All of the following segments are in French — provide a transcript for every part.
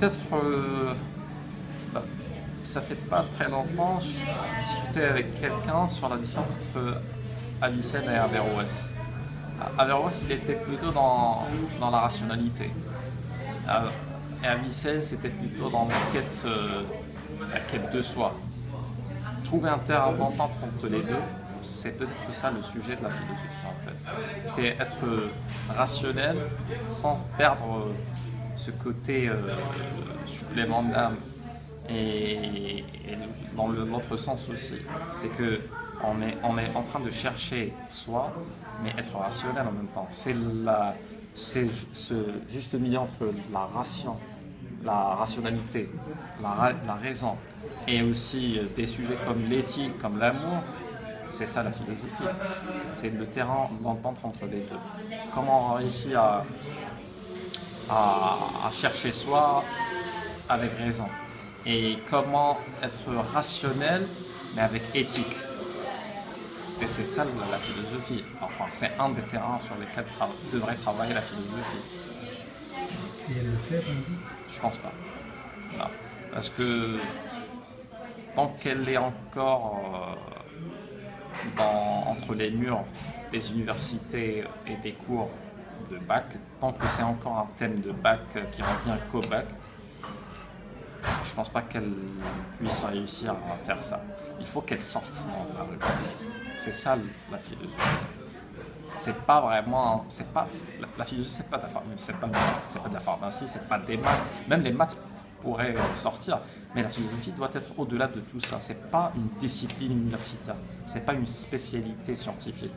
peut-être, bah, ça fait pas très longtemps, je discutais avec quelqu'un sur la différence entre Avicenne et Averroès. Averroès, il était plutôt dans la rationalité. Euh, Et Avicenne, c'était plutôt dans la quête de soi. Trouver un terrain d'entente entre les deux, c'est peut-être ça le sujet de la philosophie en fait. C'est être rationnel sans perdre ce côté supplément d'âme. Et dans l'autre sens aussi, c'est que on est en train de chercher soi, mais être rationnel en même temps. C'est ce juste milieu entre la rationalité, la raison, et aussi des sujets comme l'éthique, comme l'amour. C'est ça la philosophie. C'est le terrain d'entente entre les deux. Comment on réussit à chercher soi avec raison. Et comment être rationnel, mais avec éthique. Et c'est ça la philosophie. Enfin, c'est un des terrains sur lesquels devrait travailler la philosophie. Et elle le fait, on dit? Je pense pas. Non. Parce que tant qu'elle est encore entre les murs des universités et des cours de bac, tant que c'est encore un thème de bac qui revient qu'au bac, je pense pas qu'elle puisse réussir à faire ça. Il faut qu'elle sorte dans la rue. C'est ça la philosophie. C'est pas vraiment, la philosophie, c'est pas de la pharmacie, c'est pas des maths. Même les maths pourraient sortir, mais la philosophie doit être au-delà de tout ça. C'est pas une discipline universitaire, c'est pas une spécialité scientifique.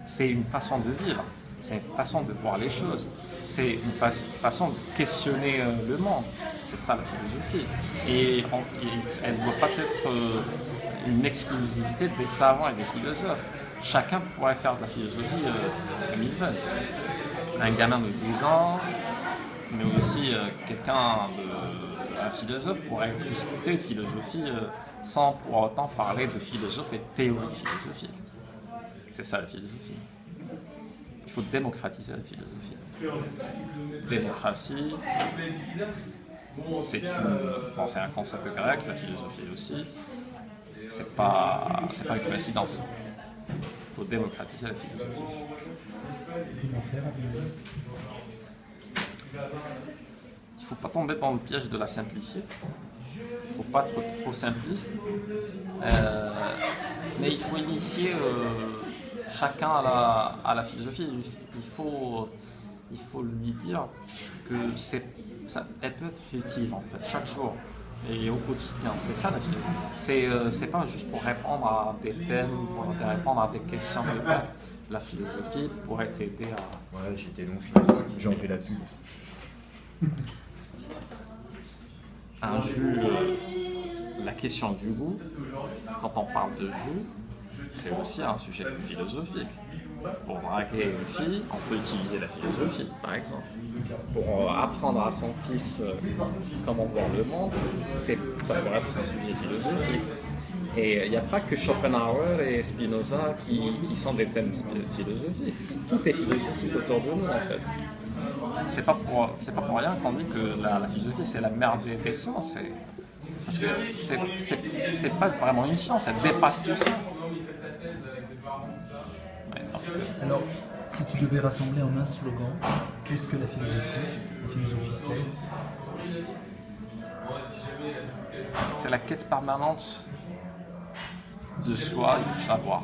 C'est une façon de vivre, c'est une façon de voir les choses, c'est une façon de questionner le monde. C'est ça la philosophie. Et elle ne doit pas être une exclusivité des savants et des philosophes. Chacun pourrait faire de la philosophie comme il veut. Un gamin de 12 ans, mais aussi un philosophe pourrait discuter philosophie sans pour autant parler de philosophie et de théorie philosophique. C'est ça la philosophie. Il faut démocratiser la philosophie. Démocratie, c'est un concept grec, la philosophie aussi. C'est pas une coïncidence. Il faut démocratiser la philosophie. Comment faire à ton avis? Il ne faut pas tomber dans le piège de la simplifier. Il ne faut pas être trop simpliste. Mais il faut initier chacun à la philosophie. Il faut lui dire que elle peut être utile en fait chaque jour et au quotidien. C'est ça la philosophie. C'est pas juste pour répondre à des thèmes, pour répondre à des questions de bac. La philosophie pourrait t'aider à... Ouais, j'étais long, j'ai enlevé la pub. Un jus, la question du goût, quand on parle de jus, c'est aussi un sujet philosophique. Pour draguer une fille, on peut utiliser la philosophie, par exemple. Pour apprendre à son fils comment voir le monde, ça pourrait être un sujet philosophique. Et il n'y a pas que Schopenhauer et Spinoza qui sont des thèmes philosophiques. Tout est philosophique autour de nous, en fait. C'est pas pour rien qu'on dit que la philosophie, c'est la mère des sciences. Parce que c'est pas vraiment une science, elle dépasse tout ça. Alors, si tu devais rassembler en un slogan, qu'est-ce que la philosophie c'est? C'est la quête permanente de soi et du savoir.